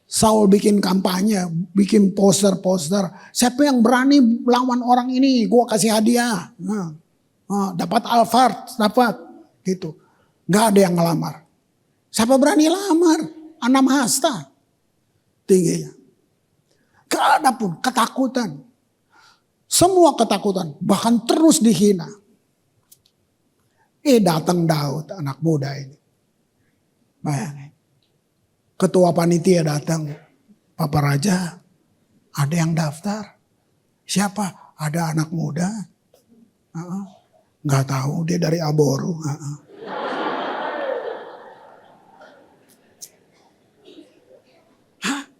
Saul bikin kampanye, bikin poster-poster. Siapa yang berani lawan orang ini, gue kasih hadiah. Dapat Alphard, dapat gitu. Gak ada yang ngelamar. Siapa berani lamar? Anam hasta tingginya. Gak ada pun ketakutan. Semua ketakutan, bahkan terus dihina. Datang Daud, anak muda ini. Bayangin. Ketua panitia datang, Papa Raja, ada yang daftar. Siapa? Ada anak muda. Nggak tahu, dia dari Aboru.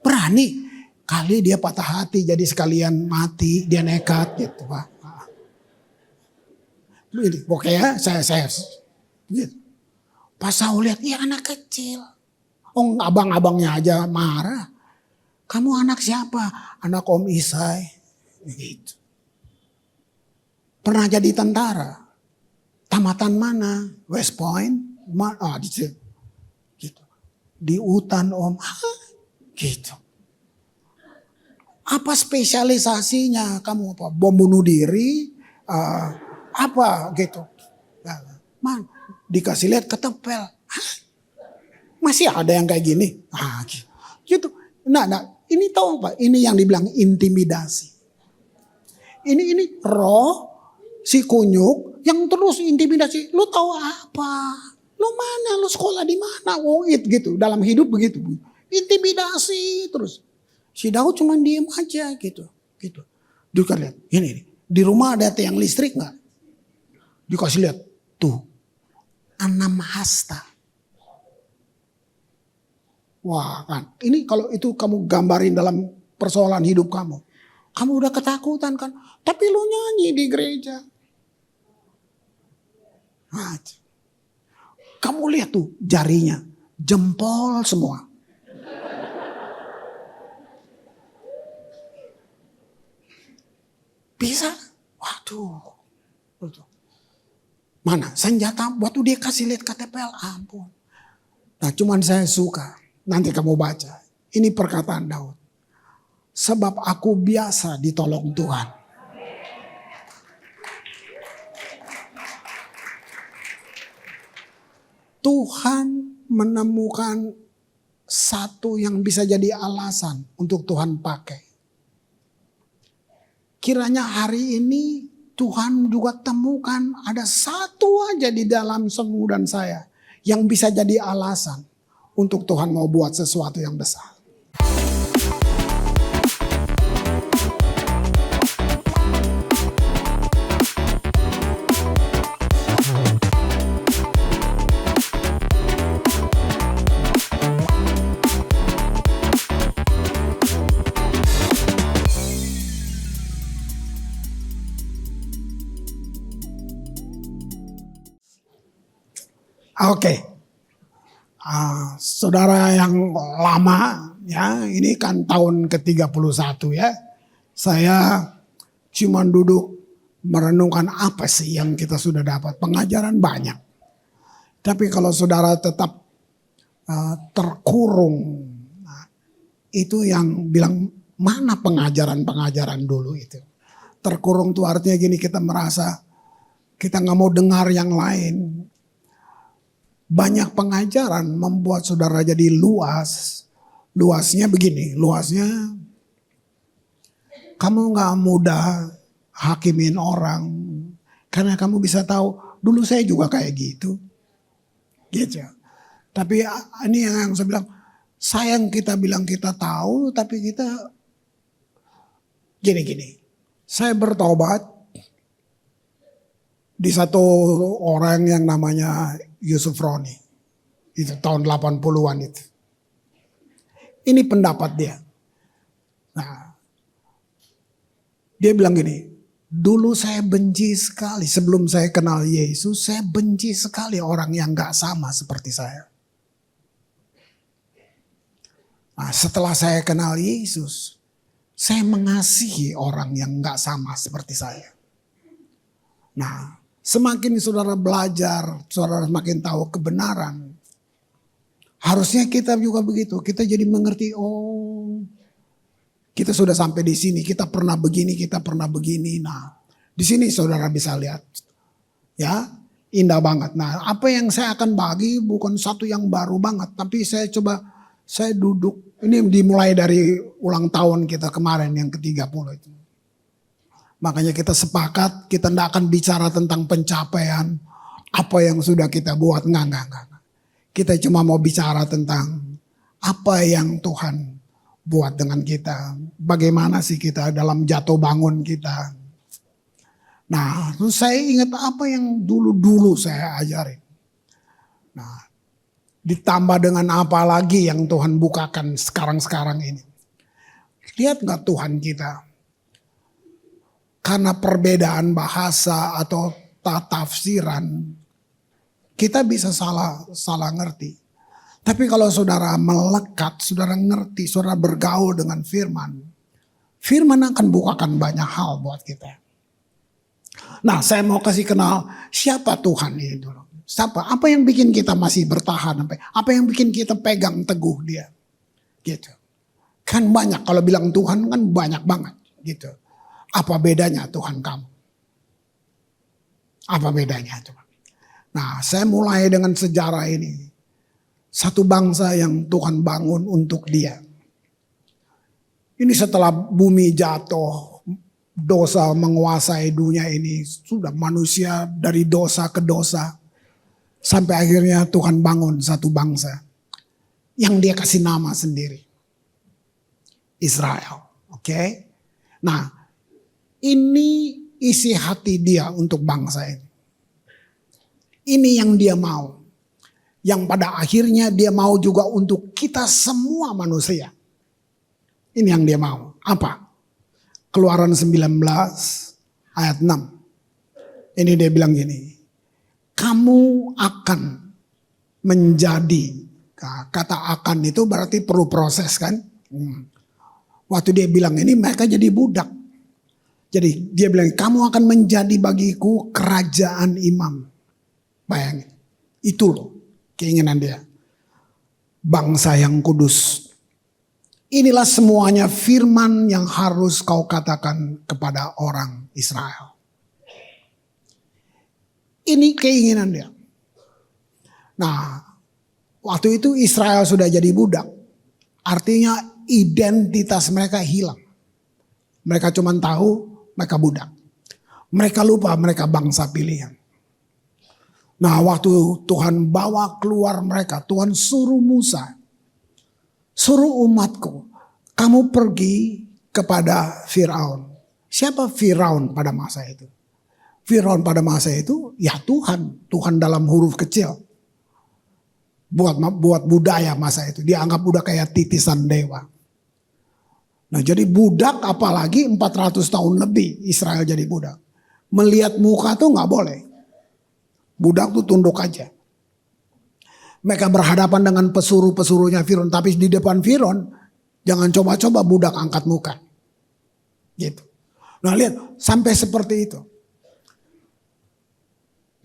Berani? Kali dia patah hati, jadi sekalian mati, dia nekat gitu Pak. Pokoknya saya gitu. Pas Saul lihat, ya anak kecil. Abang-abangnya aja marah. Kamu anak siapa? Anak Om Isai. Gitu. Pernah jadi tentara. Tamatan mana? West Point. Di situ. Gitu. Di hutan Om. Gitu. Apa spesialisasinya? Kamu apa? Bom bunuh diri? Apa gitu? Dikasih lihat ketepel. Masih ada yang kayak gini? Gitu. Nah, ini tahu apa? Ini yang dibilang intimidasi. Ini roh si kunyuk yang terus intimidasi. Lu tahu apa? Lu mana? Lu sekolah di mana? Gitu. Dalam hidup begitu. Intimidasi terus. Si Daud cuma diem aja gitu. Dia lihat, ini di rumah ada tiang listrik nggak? Dikasih lihat, tuh, Anam hasta. Wah kan, ini kalau itu kamu gambarin dalam persoalan hidup kamu. Kamu udah ketakutan kan, tapi lu nyanyi di gereja. Kamu lihat tuh jarinya, jempol semua. Bisa? Waduh. Mana? Senjata waktu dia kasih lihat KTPL, ampun. Nah cuman saya suka. Nanti kamu baca. Ini perkataan Daud. Sebab aku biasa ditolong Tuhan. Tuhan menemukan satu yang bisa jadi alasan untuk Tuhan pakai. Kiranya hari ini Tuhan juga temukan ada satu aja di dalam semu dan saya yang bisa jadi alasan untuk Tuhan mau buat sesuatu yang besar. Oke. Saudara yang lama ya, ini kan tahun ke-31 ya. Saya cuma duduk merenungkan apa sih yang kita sudah dapat. Pengajaran banyak. Tapi kalau saudara tetap terkurung, itu yang bilang mana pengajaran-pengajaran dulu itu. Terkurung tuh artinya gini, kita merasa kita nggak mau dengar yang lain. Banyak pengajaran membuat saudara jadi luas. Luasnya begini, luasnya kamu gak mudah hakimin orang. Karena kamu bisa tahu, dulu saya juga kayak gitu. Gitu. Tapi ini yang saya bilang, sayang kita bilang kita tahu, tapi kita gini-gini. Saya bertobat di satu orang yang namanya Yusuf Roni. Itu tahun 80-an itu. Ini pendapat dia. Nah, dia bilang gini, dulu saya benci sekali sebelum saya kenal Yesus, saya benci sekali orang yang gak sama seperti saya. Nah, setelah saya kenal Yesus, saya mengasihi orang yang gak sama seperti saya. Nah, semakin saudara belajar, saudara semakin tahu kebenaran. Harusnya kita juga begitu. Kita jadi mengerti, oh kita sudah sampai di sini. Kita pernah begini, kita pernah begini. Nah, di sini saudara bisa lihat. Ya, indah banget. Nah, apa yang saya akan bagi bukan satu yang baru banget. Tapi saya duduk. Ini dimulai dari ulang tahun kita kemarin yang ke-30 itu. Makanya kita sepakat, kita tidak akan bicara tentang pencapaian. Apa yang sudah kita buat. Enggak. Kita cuma mau bicara tentang apa yang Tuhan buat dengan kita. Bagaimana sih kita dalam jatuh bangun kita. Nah, terus saya ingat apa yang dulu-dulu saya ajarin. Nah, ditambah dengan apa lagi yang Tuhan bukakan sekarang-sekarang ini. Lihat gak Tuhan kita? Karena perbedaan bahasa atau tafsiran, kita bisa salah ngerti. Tapi kalau saudara melekat, saudara ngerti, saudara bergaul dengan firman, firman akan bukakan banyak hal buat kita. Nah, saya mau kasih kenal siapa Tuhan ini dulu. Siapa? Apa yang bikin kita masih bertahan? Apa yang bikin kita pegang teguh dia? Gitu. Kan banyak, kalau bilang Tuhan kan banyak banget gitu. Apa bedanya Tuhan kamu? Apa bedanya coba? Nah, saya mulai dengan sejarah ini. Satu bangsa yang Tuhan bangun untuk dia. Ini setelah bumi jatuh, dosa menguasai dunia ini. Sudah manusia dari dosa ke dosa. Sampai akhirnya Tuhan bangun satu bangsa. Yang dia kasih nama sendiri. Israel. Oke? Nah, ini isi hati dia untuk bangsa ini. Ini yang dia mau. Yang pada akhirnya dia mau juga untuk kita semua manusia. Ini yang dia mau. Apa? Keluaran 19 ayat 6. Ini dia bilang gini. Kamu akan menjadi. Kata akan itu berarti perlu proses kan. Waktu dia bilang ini mereka jadi budak. Jadi dia bilang kamu akan menjadi bagiku kerajaan imam. Bayangin. Itu loh keinginan dia. Bangsa yang kudus. Inilah semuanya firman yang harus kau katakan kepada orang Israel. Ini keinginan dia. Nah, waktu itu Israel sudah jadi budak. Artinya identitas mereka hilang. Mereka cuma tahu mereka budak. Mereka lupa mereka bangsa pilihan. Nah, waktu Tuhan bawa keluar mereka, Tuhan suruh Musa, suruh umatku, kamu pergi kepada Firaun. Siapa Firaun pada masa itu? Firaun pada masa itu ya Tuhan dalam huruf kecil. Buat budaya masa itu, dianggap udah kayak titisan dewa. Nah, jadi budak apalagi 400 tahun lebih Israel jadi budak. Melihat muka tuh gak boleh. Budak tuh tunduk aja. Mereka berhadapan dengan pesuruh-pesuruhnya Firaun. Tapi di depan Firaun jangan coba-coba budak angkat muka. Gitu. Nah lihat sampai seperti itu.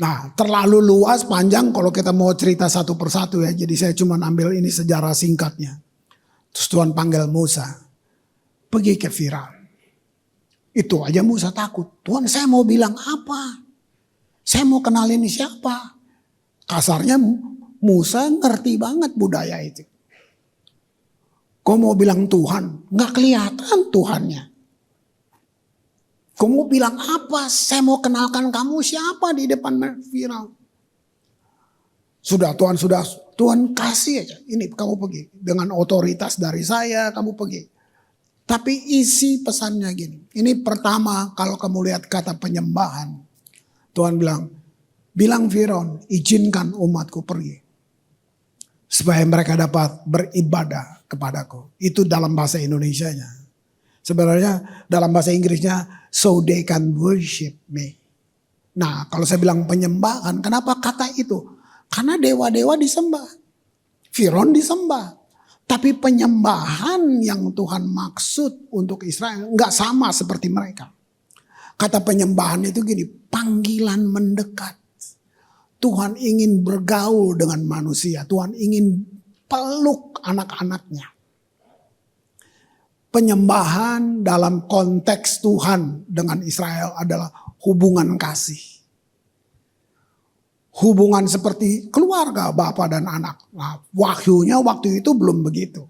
Nah terlalu luas panjang kalau kita mau cerita satu persatu ya. Jadi saya cuma ambil ini sejarah singkatnya. Terus Tuhan panggil Musa. Pergi ke Firaun. Itu aja Musa takut. Tuhan saya mau bilang apa? Saya mau kenalin siapa? Kasarnya Musa ngerti banget budaya itu. Kau mau bilang Tuhan, nggak kelihatan Tuhannya. Kau mau bilang apa? Saya mau kenalkan kamu siapa di depan Firaun. Tuhan kasih aja. Ini kamu pergi dengan otoritas dari saya, kamu pergi. Tapi isi pesannya gini. Ini pertama kalau kamu lihat kata penyembahan. Tuhan bilang Firaun, izinkan umatku pergi. Supaya mereka dapat beribadah kepadaku. Itu dalam bahasa Indonesianya. Sebenarnya dalam bahasa Inggrisnya, so they can worship me. Nah kalau saya bilang penyembahan, kenapa kata itu? Karena dewa-dewa disembah. Firaun disembah. Tapi penyembahan yang Tuhan maksud untuk Israel nggak sama seperti mereka. Kata penyembahan itu gini, panggilan mendekat. Tuhan ingin bergaul dengan manusia. Tuhan ingin peluk anak-anaknya. Penyembahan dalam konteks Tuhan dengan Israel adalah hubungan kasih. Hubungan seperti keluarga, bapak dan anak. Nah, wahyunya waktu itu belum begitu.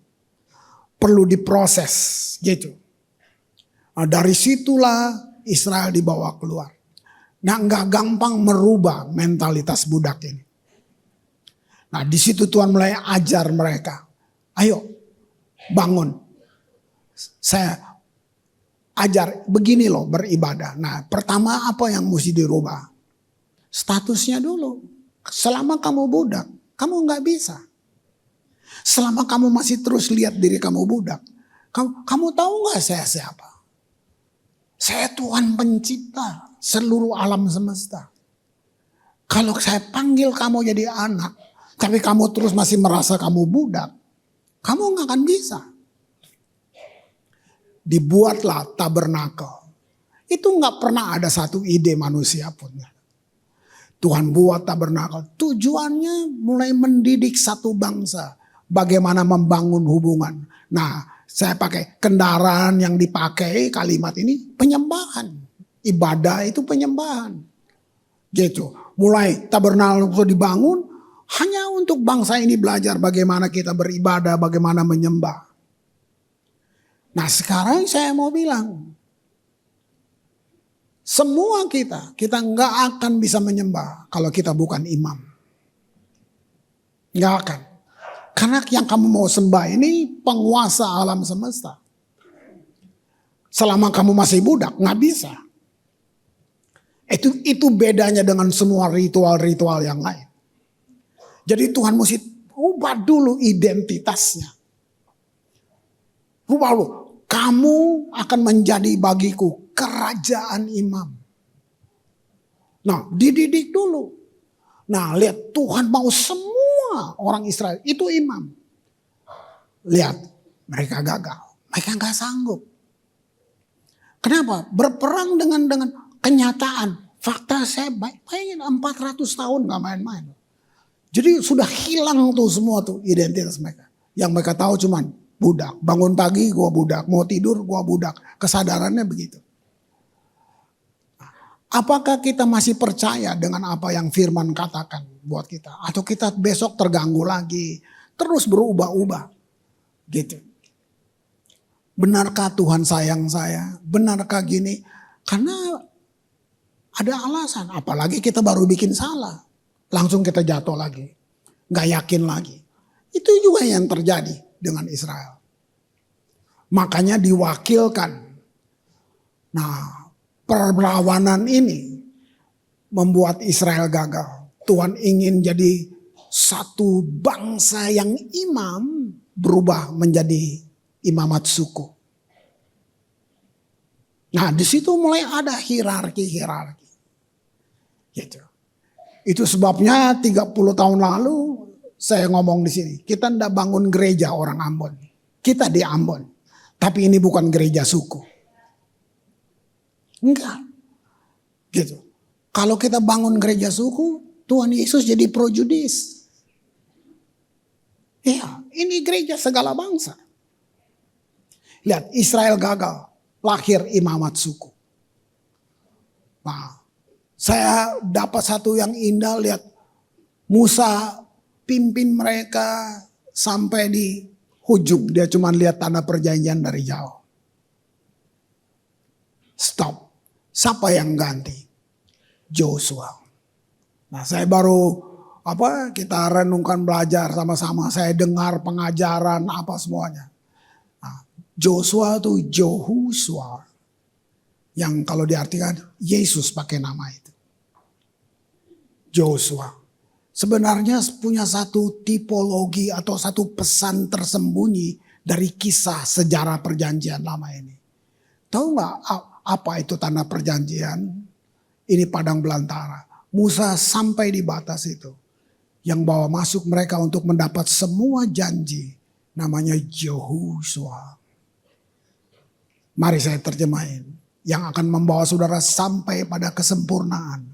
Perlu diproses gitu. Nah, dari situlah Israel dibawa keluar. Nah, nggak gampang merubah mentalitas budak ini. Nah, di situ Tuhan mulai ajar mereka. Ayo, bangun. Saya ajar begini loh beribadah. Nah, pertama apa yang mesti dirubah? Statusnya dulu. Selama kamu budak, kamu nggak bisa. Selama kamu masih terus lihat diri kamu budak, kamu tahu nggak saya siapa? Saya Tuhan pencipta seluruh alam semesta. Kalau saya panggil kamu jadi anak, tapi kamu terus masih merasa kamu budak, kamu nggak akan bisa. Dibuatlah tabernakel. Itu nggak pernah ada satu ide manusia pun. Tuhan buat tabernakel. Tujuannya mulai mendidik satu bangsa. Bagaimana membangun hubungan. Nah, saya pakai kendaraan yang dipakai kalimat ini penyembahan. Ibadah itu penyembahan. Gitu. Mulai tabernakel dibangun hanya untuk bangsa ini belajar bagaimana kita beribadah, bagaimana menyembah. Nah, sekarang saya mau bilang, semua kita nggak akan bisa menyembah kalau kita bukan imam. Nggak akan. Karena yang kamu mau sembah ini penguasa alam semesta. Selama kamu masih budak, nggak bisa. Itu bedanya dengan semua ritual-ritual yang lain. Jadi Tuhan mesti ubah dulu identitasnya. Ubah dulu. Kamu akan menjadi bagiku kerajaan imam. Nah, dididik dulu. Nah, lihat Tuhan mau semua orang Israel itu imam. Lihat, mereka gagal. Mereka nggak sanggup. Kenapa? Berperang dengan kenyataan. Fakta saya bayangin 400 tahun nggak main-main. Jadi sudah hilang tuh semua tuh identitas mereka. Yang mereka tahu cuman budak. Bangun pagi gua budak. Mau tidur gua budak. Kesadarannya begitu. Apakah kita masih percaya dengan apa yang firman katakan buat kita? Atau kita besok terganggu lagi. Terus berubah-ubah. Gitu. Benarkah Tuhan sayang saya? Benarkah gini? Karena ada alasan. Apalagi kita baru bikin salah. Langsung kita jatuh lagi. Gak yakin lagi. Itu juga yang terjadi dengan Israel. Makanya diwakilkan. Nah, perlawanan ini membuat Israel gagal. Tuhan ingin jadi satu bangsa yang imam berubah menjadi imamat suku. Nah, di situ mulai ada hierarki. Gitu. Itu sebabnya 30 tahun lalu saya ngomong di sini, kita ndak bangun gereja orang Ambon. Kita di Ambon. Tapi ini bukan gereja suku. Enggak. Gitu. Kalau kita bangun gereja suku, Tuhan Yesus jadi prejudis. Iya, ini gereja segala bangsa. Lihat, Israel gagal, lahir imamat suku. Nah, saya dapat satu yang indah, lihat Musa pimpin mereka sampai di ujung. Dia cuma lihat tanda perjanjian dari jauh. Stop. Siapa yang ganti? Joshua. Nah, saya baru kita renungkan belajar sama-sama. Saya dengar pengajaran apa semuanya. Nah, Joshua itu Jehoshua. Yang kalau diartikan Yesus pakai nama itu. Joshua. Sebenarnya punya satu tipologi atau satu pesan tersembunyi dari kisah sejarah perjanjian lama ini. Tahu nggak apa itu tanda perjanjian? Ini padang belantara. Musa sampai di batas itu. Yang bawa masuk mereka untuk mendapat semua janji. Namanya Jehoshua. Mari saya terjemahin. Yang akan membawa saudara sampai pada kesempurnaan.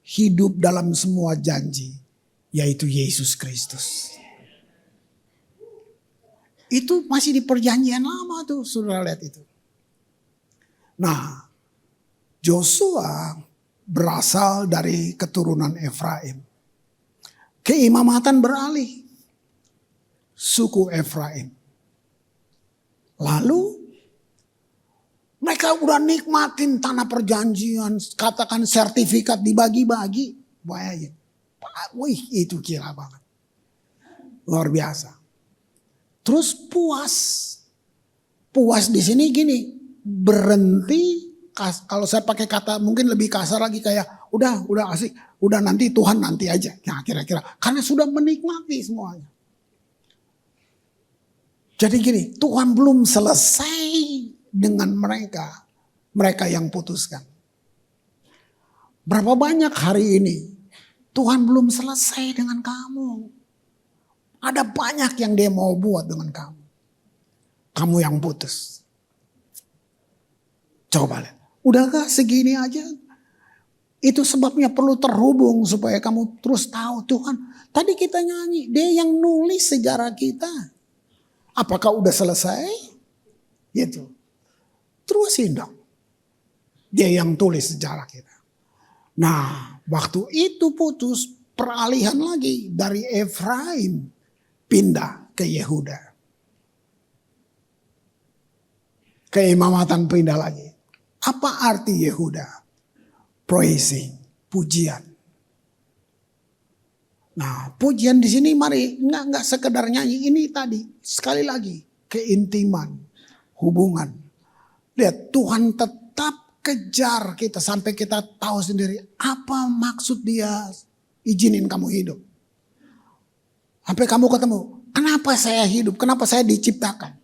Hidup dalam semua janji. Yaitu Yesus Kristus. Itu masih di perjanjian lama tuh, saudara lihat itu. Nah, Joshua berasal dari keturunan Efraim. Keimamatan beralih. Suku Efraim. Lalu mereka udah nikmatin tanah perjanjian. Katakan sertifikat dibagi-bagi. Bayangin. Wih, itu gila banget. Luar biasa. Terus puas. Puas di sini gini, berhenti. Kalau saya pakai kata mungkin lebih kasar lagi kayak udah asik, udah nanti Tuhan nanti aja. Nah, kira-kira karena sudah menikmati semuanya. Jadi gini, Tuhan belum selesai dengan mereka yang putuskan. Berapa banyak hari ini Tuhan belum selesai dengan kamu. Ada banyak yang dia mau buat dengan kamu. Kamu yang putus. Coba lihat. Udahkah segini aja? Itu sebabnya perlu terhubung supaya kamu terus tahu Tuhan. Tadi kita nyanyi, dia yang nulis sejarah kita. Apakah udah selesai? Gitu. Terusin dong. Dia yang tulis sejarah kita. Nah, waktu itu putus, peralihan lagi dari Efraim pindah ke Yehuda. Keimamatan pindah lagi. Apa arti Yehuda? Praising, pujian. Nah, pujian di sini mari nggak sekedar nyanyi, ini tadi sekali lagi keintiman, hubungan. Lihat, Tuhan tetap kejar kita sampai kita tahu sendiri apa maksud dia izinin kamu hidup. Sampai kamu ketemu, kenapa saya hidup, kenapa saya diciptakan.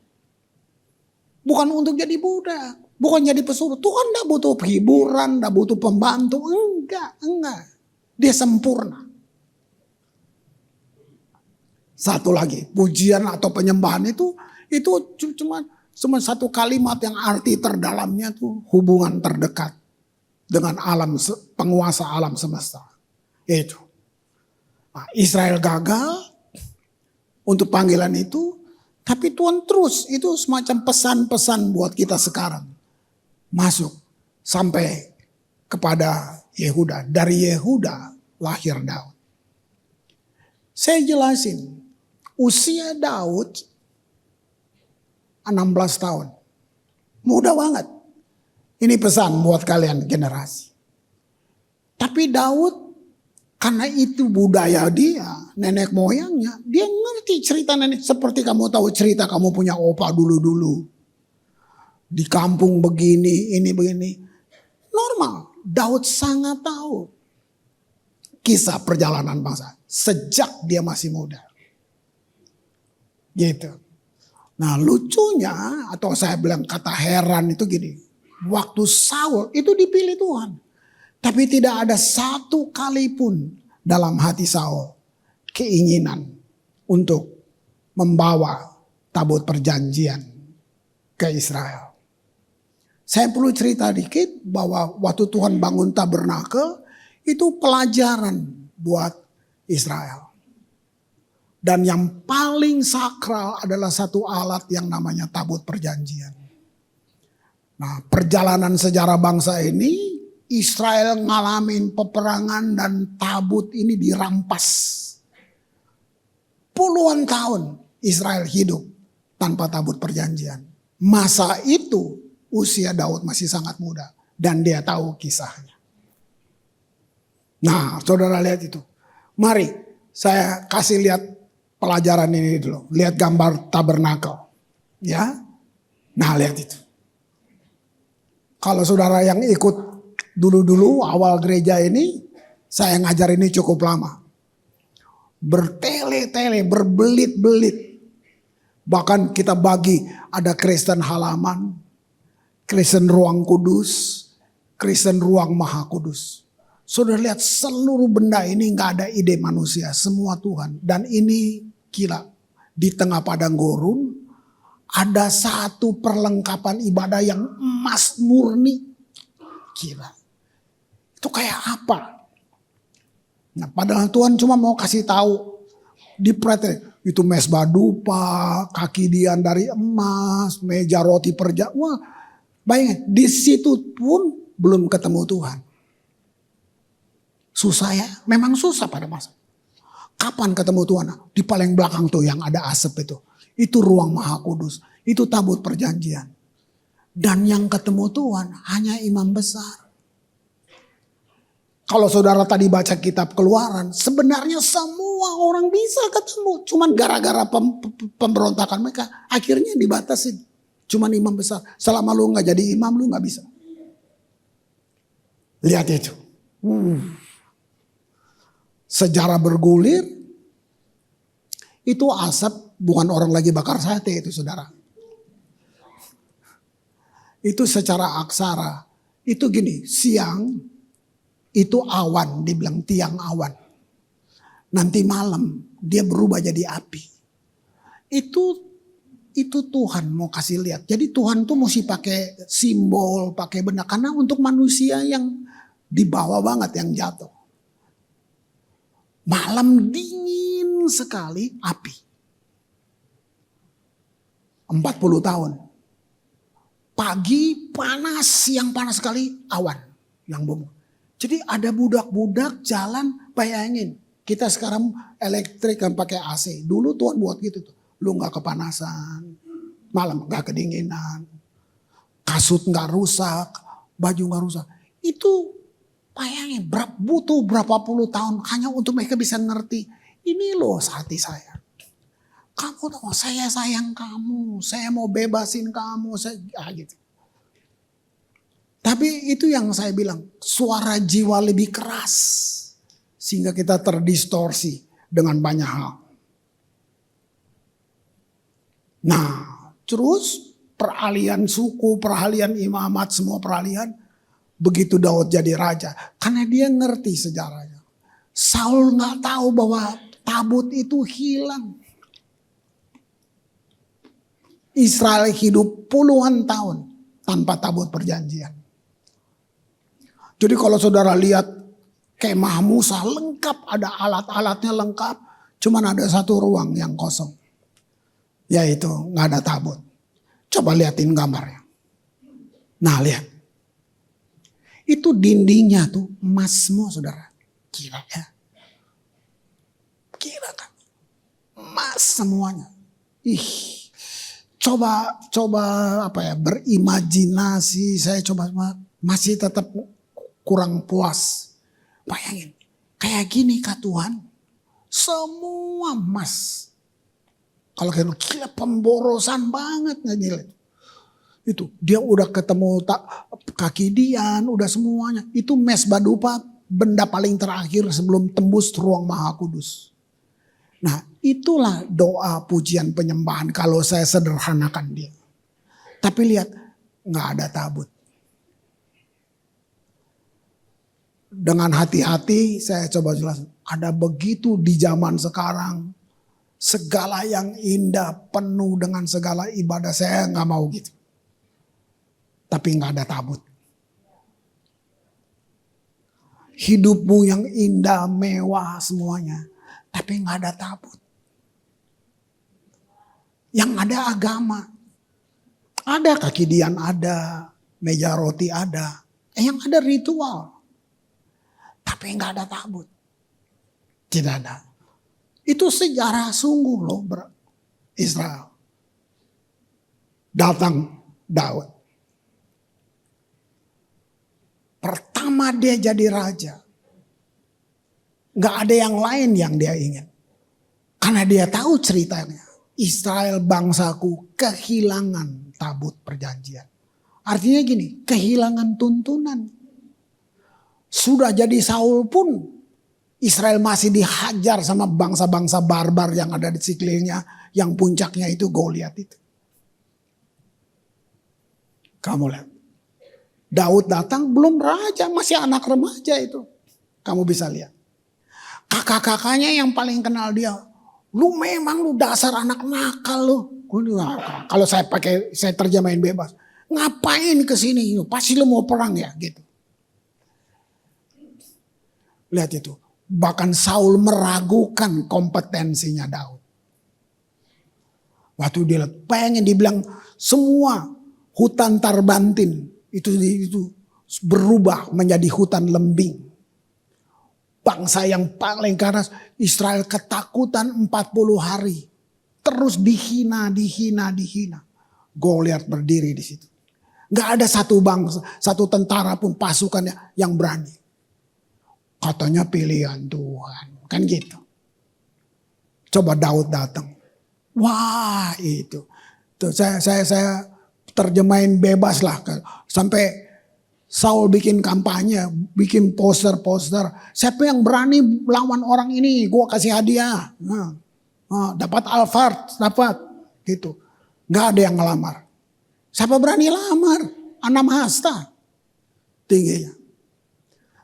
Bukan untuk jadi budak, bukan jadi pesuruh. Tuhan gak butuh hiburan, gak butuh pembantu. Enggak. Dia sempurna. Satu lagi, pujian atau penyembahan itu cuma satu kalimat yang arti terdalamnya tuh hubungan terdekat dengan alam, penguasa alam semesta. Itu. Nah, Israel gagal untuk panggilan itu. Tapi Tuhan terus, itu semacam pesan-pesan buat kita sekarang. Masuk sampai kepada Yehuda. Dari Yehuda lahir Daud. Saya jelasin, usia Daud 16 tahun. Muda banget. Ini pesan buat kalian generasi. Tapi Daud, karena itu budaya dia, nenek moyangnya, dia ngerti cerita nenek. Seperti kamu tahu cerita kamu punya opa dulu-dulu. Di kampung begini, ini begini. Normal, Daud sangat tahu kisah perjalanan bangsa. Sejak dia masih muda. Gitu. Nah lucunya, atau saya bilang kata heran itu gini. Waktu Saul itu dipilih Tuhan. Tapi tidak ada satu kali pun dalam hati Saul keinginan untuk membawa tabut perjanjian ke Israel. Saya perlu cerita dikit bahwa waktu Tuhan bangun tabernakel itu pelajaran buat Israel. Dan yang paling sakral adalah satu alat yang namanya tabut perjanjian. Nah, perjalanan sejarah bangsa ini Israel ngalamin peperangan dan tabut ini dirampas. Puluhan tahun Israel hidup tanpa tabut perjanjian. Masa itu usia Daud masih sangat muda dan dia tahu kisahnya. Nah, saudara lihat itu. Mari saya kasih lihat pelajaran ini dulu. Lihat gambar tabernakel. Ya. Nah, lihat itu. Kalau saudara yang ikut dulu-dulu awal gereja ini, saya ngajar ini cukup lama. Bertele-tele, berbelit-belit. Bahkan kita bagi ada Kristen halaman, Kristen ruang kudus, Kristen ruang maha kudus. Saudara lihat seluruh benda ini gak ada ide manusia, semua Tuhan. Dan ini gila, di tengah padang gurun ada satu perlengkapan ibadah yang emas murni. Gila. Itu kayak apa? Nah, padahal Tuhan cuma mau kasih tahu Dipret itu mesbah dupa, kaki dian dari emas, meja roti perja. Wah, bayangin di situ pun belum ketemu Tuhan. Susah ya, memang susah pada masa. Kapan ketemu Tuhan? Di paling belakang tuh yang ada asap itu. Itu ruang Maha Kudus, itu tabut perjanjian. Dan yang ketemu Tuhan hanya imam besar. Kalau saudara tadi baca kitab Keluaran, sebenarnya semua orang bisa ketemu. Cuman gara-gara pemberontakan mereka, akhirnya dibatasin. Cuman imam besar. Selama lu gak jadi imam, lu gak bisa. Lihat itu. Sejarah bergulir, itu asap bukan orang lagi bakar sate itu saudara. Itu secara aksara. Itu gini, siang itu awan, dibilang tiang awan. Nanti malam dia berubah jadi api. Itu Tuhan mau kasih lihat. Jadi Tuhan tuh mesti pakai simbol, pakai benda. Karena untuk manusia yang di bawah banget yang jatuh. Malam dingin sekali api. 40 tahun. Pagi panas, siang panas sekali awan yang bumi. Jadi ada budak-budak jalan, bayangin. Kita sekarang elektrik kan pakai AC. Dulu Tuhan buat gitu tuh. Lu gak kepanasan, malam gak kedinginan, kasut gak rusak, baju gak rusak. Itu bayangin butuh berapa puluh tahun hanya untuk mereka bisa ngerti. Ini loh hati saya. Kamu tahu saya sayang kamu, saya mau bebasin kamu, gitu. Tapi itu yang saya bilang, suara jiwa lebih keras. Sehingga kita terdistorsi dengan banyak hal. Nah, terus peralihan suku, peralihan imamat, semua peralihan. Begitu Daud jadi raja. Karena dia ngerti sejarahnya. Saul gak tahu bahwa tabut itu hilang. Israel hidup puluhan tahun tanpa tabut perjanjian. Jadi kalau saudara lihat kemah Musa lengkap, ada alat-alatnya lengkap. Cuman ada satu ruang yang kosong. Yaitu gak ada tabut. Coba liatin gambarnya. Nah lihat. Itu dindingnya tuh emas semua saudara. Gila ya. Gila kan. Emas semuanya. Coba berimajinasi. Saya coba masih tetap kurang puas. Bayangin, kayak gini kah Tuhan? Semua emas. Kalau kayak gila pemborosan banget nggak. Itu dia udah ketemu kaki dian, udah semuanya. Itu mesbah dupa, benda paling terakhir sebelum tembus ruang Maha Kudus. Nah, itulah doa pujian penyembahan kalau saya sederhanakan dia. Tapi lihat, nggak ada tabut. Dengan hati-hati saya coba jelasin. Ada begitu di zaman sekarang. Segala yang indah penuh dengan segala ibadah. Saya gak mau gitu. Tapi gak ada tabut. Hidupmu yang indah, mewah semuanya. Tapi gak ada tabut. Yang ada agama. Ada kaki dian ada. Meja roti ada. Yang ada ritual. Tapi nggak ada tabut. Tidak ada. Itu sejarah sungguh loh Israel. Datang Daud. Pertama dia jadi raja. Nggak ada yang lain yang dia ingin. Karena dia tahu ceritanya. Israel bangsaku kehilangan tabut perjanjian. Artinya gini, kehilangan tuntunan. Sudah jadi Saul pun Israel masih dihajar sama bangsa-bangsa barbar yang ada di sekelilingnya. Yang puncaknya itu Goliat itu. Kamu lihat. Daud datang belum raja, masih anak remaja itu. Kamu bisa lihat. Kakak-kakaknya yang paling kenal dia. Lu memang lu dasar anak nakal lu. Kalau saya terjemahin bebas. Ngapain kesini? Pasti lu mau perang ya gitu. Lihat itu. Bahkan Saul meragukan kompetensinya Daud. Waktu dia pengen dibilang semua hutan Tarbantin itu berubah menjadi hutan lembing. Bangsa yang paling keras, Israel ketakutan 40 hari. Terus dihina. Goliat berdiri di situ. Gak ada satu bangsa, satu tentara pun pasukannya yang berani. Katanya pilihan Tuhan. Kan gitu. Coba Daud datang. Wah itu. Tuh, saya terjemahin bebas lah. Sampai Saul bikin kampanye. Bikin poster. Siapa yang berani lawan orang ini? Gua kasih hadiah. Dapat Alphard. Dapat. Gitu. Gak ada yang ngelamar. Siapa berani lamar? Anam hasta. Tingginya.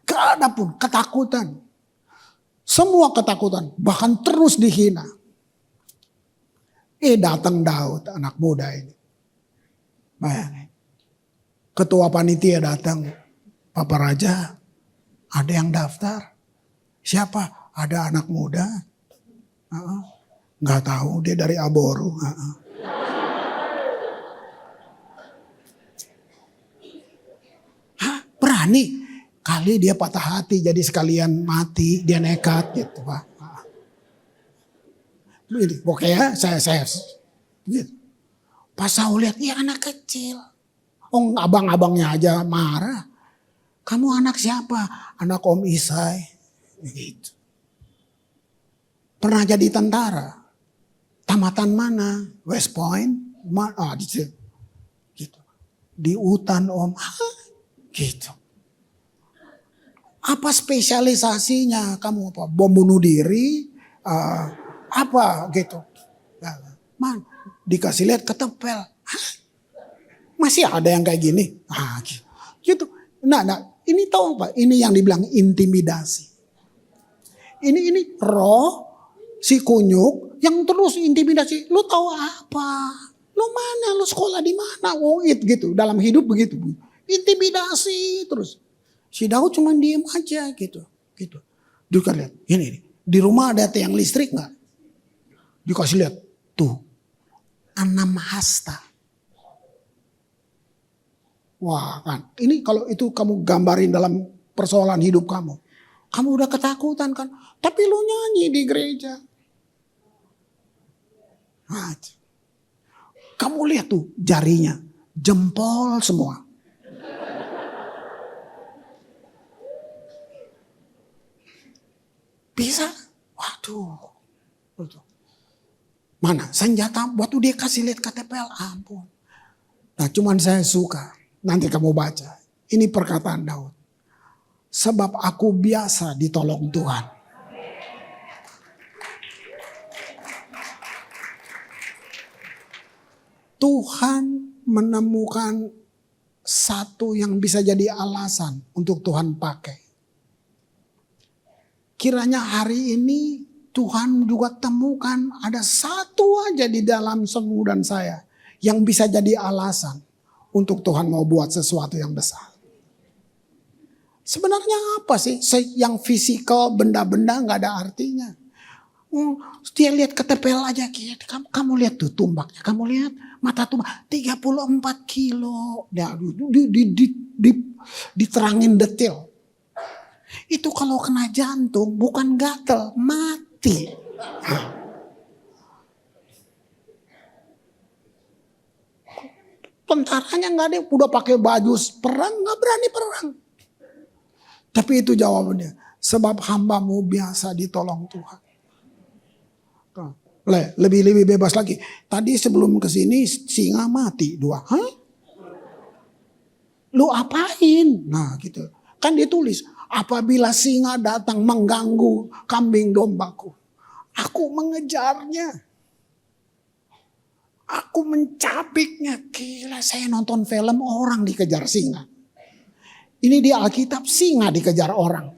Gak ada pun ketakutan. Semua ketakutan. Bahkan terus dihina. Datang Daud, anak muda ini. Bayangin. Ketua panitia datang. Papa Raja, ada yang daftar. Siapa? Ada anak muda. Gak tahu, dia dari Aboru. Berani. Kali dia patah hati jadi sekalian mati, dia nekat gitu Pak. Pokoknya saya gitu. Pas Saul lihat, ya anak kecil. Oh abang-abangnya aja marah. Kamu anak siapa? Anak Om Isai. Gitu. Pernah jadi tentara. Tamatan mana? West Point. Di situ. Gitu. Di hutan Om. Gitu. Apa spesialisasinya kamu apa? Bom bunuh diri, apa gitu? Man, dikasih lihat ketepel. Masih ada yang kayak gini? Gitu. Nah, ini tahu apa? Ini yang dibilang intimidasi. Ini roh si kunyuk yang terus intimidasi. Lu tahu apa? Lu mana? Lu sekolah di mana? Gitu. Dalam hidup begitu. Intimidasi terus. Si Daud cuma diem aja gitu. Dia lihat, ini di rumah ada tiang listrik nggak? Dikasih lihat, tuh, Anam hasta. Wah kan, ini kalau itu kamu gambarin dalam persoalan hidup kamu. Kamu udah ketakutan kan, tapi lu nyanyi di gereja. Kamu lihat tuh jarinya, jempol semua. Bisa? Waduh. Mana? Senjata waktu dia kasih lihat KTPL. Ampun. Nah cuman saya suka. Nanti kamu baca. Ini perkataan Daud. Sebab aku biasa ditolong Tuhan. Tuhan menemukan satu yang bisa jadi alasan untuk Tuhan pakai. Kiranya hari ini Tuhan juga temukan ada satu aja di dalam semu dan saya yang bisa jadi alasan untuk Tuhan mau buat sesuatu yang besar. Sebenarnya apa sih yang fisikal benda-benda gak ada artinya. Dia lihat ketepel aja, kamu lihat tuh tumbaknya, kamu lihat mata tumbak 34 kilo, diterangin detail. Itu kalau kena jantung bukan gatel, mati. Tentaranya nggak ada, udah pakai baju perang nggak berani perang. Tapi itu jawabannya, sebab hambamu biasa ditolong Tuhan. Lebih bebas lagi. Tadi sebelum kesini singa mati 2. Lu apain? Nah gitu. Kan ditulis, apabila singa datang mengganggu kambing dombaku, aku mengejarnya. Aku mencabiknya. Gila, saya nonton film orang dikejar singa. Ini di Alkitab singa dikejar orang.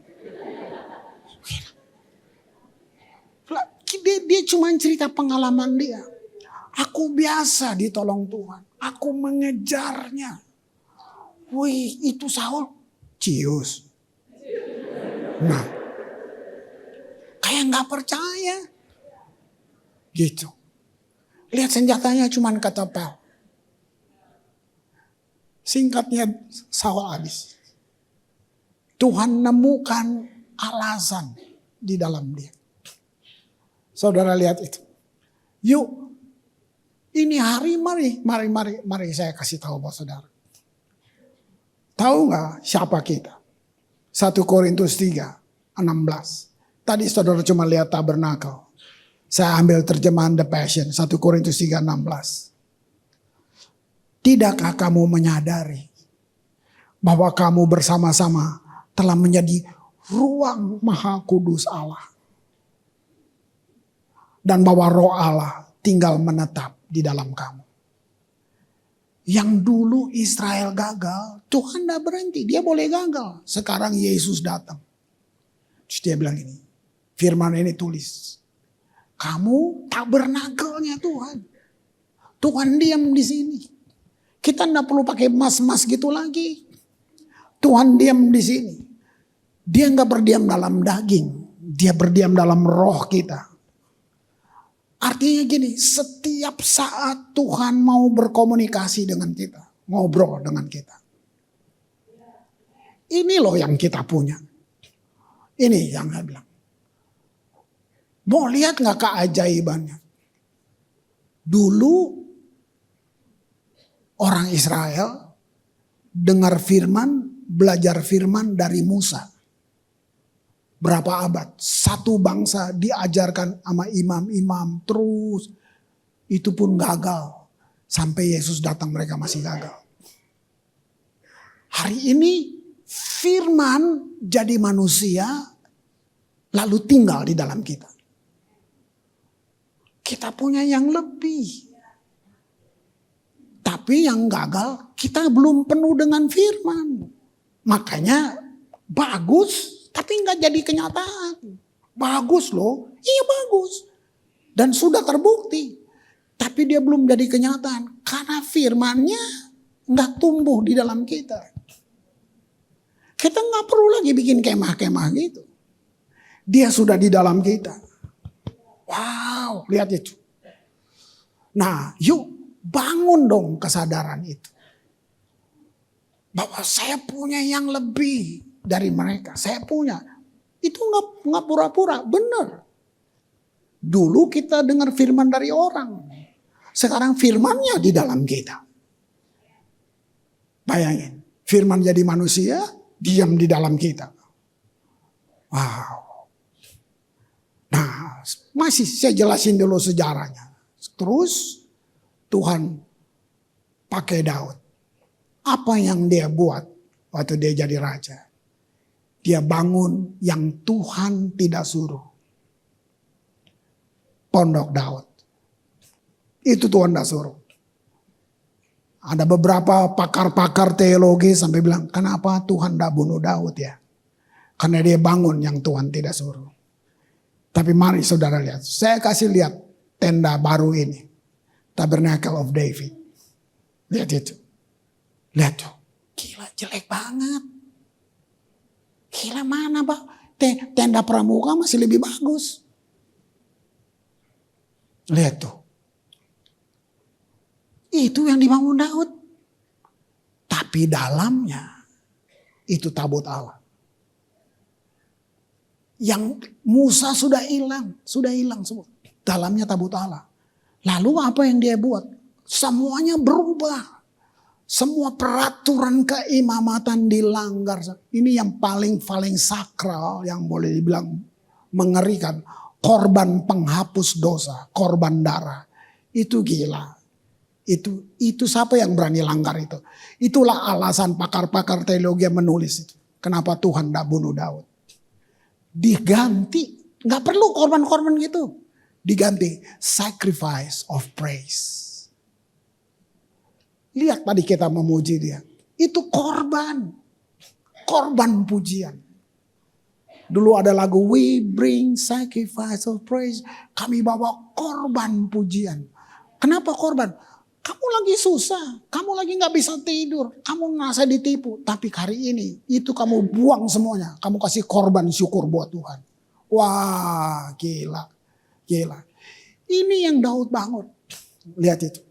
Dia cuma cerita pengalaman dia. Aku biasa ditolong Tuhan. Aku mengejarnya. Wih, itu Saul cius. Nah, Saya nggak percaya. Gitu. Lihat senjatanya cuman ketapel. Singkatnya Saul habis. Tuhan nemukan alasan di dalam dia. Saudara lihat itu. Yuk, ini hari mari saya kasih tahu buat saudara. Tahu nggak siapa kita? 1 Korintus 3:16. Tadi saudara cuma lihat tabernakel. Saya ambil terjemahan The Passion, 1 Korintus 3:16. Tidakkah kamu menyadari bahwa kamu bersama-sama telah menjadi ruang Maha Kudus Allah? Dan bahwa Roh Allah tinggal menetap di dalam kamu. Yang dulu Israel gagal, Tuhan tidak berhenti. Dia boleh gagal. Sekarang Yesus datang. Terus dia bilang ini, firman ini tulis. Kamu tabernakelnya Tuhan. Tuhan diam di sini. Kita tidak perlu pakai emas-emas gitu lagi. Tuhan diam di sini. Dia nggak berdiam dalam daging. Dia berdiam dalam roh kita. Artinya gini, setiap saat Tuhan mau berkomunikasi dengan kita. Ngobrol dengan kita. Ini loh yang kita punya. Ini yang saya bilang. Mau lihat gak keajaibannya? Dulu orang Israel dengar firman, belajar firman dari Musa. Berapa abad? Satu bangsa diajarkan sama imam-imam terus. Itu pun gagal. Sampai Yesus datang mereka masih gagal. Hari ini firman jadi manusia lalu tinggal di dalam kita. Kita punya yang lebih. Tapi yang gagal kita belum penuh dengan firman. Makanya bagus. Tapi nggak jadi kenyataan. Bagus loh. Iya bagus. Dan sudah terbukti. Tapi dia belum jadi kenyataan. Karena firmannya nggak tumbuh di dalam kita. Kita nggak perlu lagi bikin kemah-kemah gitu. Dia sudah di dalam kita. Wow, lihat itu. Nah, yuk bangun dong kesadaran itu. Bahwa saya punya yang lebih dari mereka. Saya punya. Itu nggak pura-pura, benar. Dulu kita dengar firman dari orang. Sekarang firmannya di dalam kita. Bayangin, firman jadi manusia, diam di dalam kita. Wow. Nah, masih saya jelasin dulu sejarahnya. Terus Tuhan pakai Daud. Apa yang dia buat waktu dia jadi raja? Dia bangun yang Tuhan tidak suruh. Pondok Daud. Itu Tuhan tidak suruh. Ada beberapa pakar-pakar teologi sampai bilang, kenapa Tuhan tidak bunuh Daud ya? Karena dia bangun yang Tuhan tidak suruh. Tapi mari saudara lihat. Saya kasih lihat tenda baru ini. Tabernacle of David. Lihat itu. Lihat tuh. Gila jelek banget. Gila mana Pak? Tenda pramuka masih lebih bagus. Lihat tuh. Itu yang dibangun Daud. Tapi dalamnya itu tabut Allah. Yang Musa sudah hilang semua. Dalamnya tabut Allah. Lalu apa yang dia buat? Semuanya berubah. Semua peraturan keimamatan dilanggar. Ini yang paling sakral yang boleh dibilang mengerikan. Korban penghapus dosa, korban darah. Itu gila. Itu siapa yang berani langgar itu? Itulah alasan pakar-pakar teologi yang menulis itu. Kenapa Tuhan tidak bunuh Daud? Diganti, nggak perlu korban-korban gitu. Diganti sacrifice of praise. Lihat tadi kita memuji dia. Itu korban pujian. Dulu ada lagu We Bring Sacrifice of Praise. Kami bawa korban pujian. Kenapa korban? Kamu lagi susah, kamu lagi gak bisa tidur, kamu merasa ditipu. Tapi hari ini itu kamu buang semuanya, kamu kasih korban syukur buat Tuhan. Wah, gila. Gila. Ini yang Daud bangun. Lihat itu.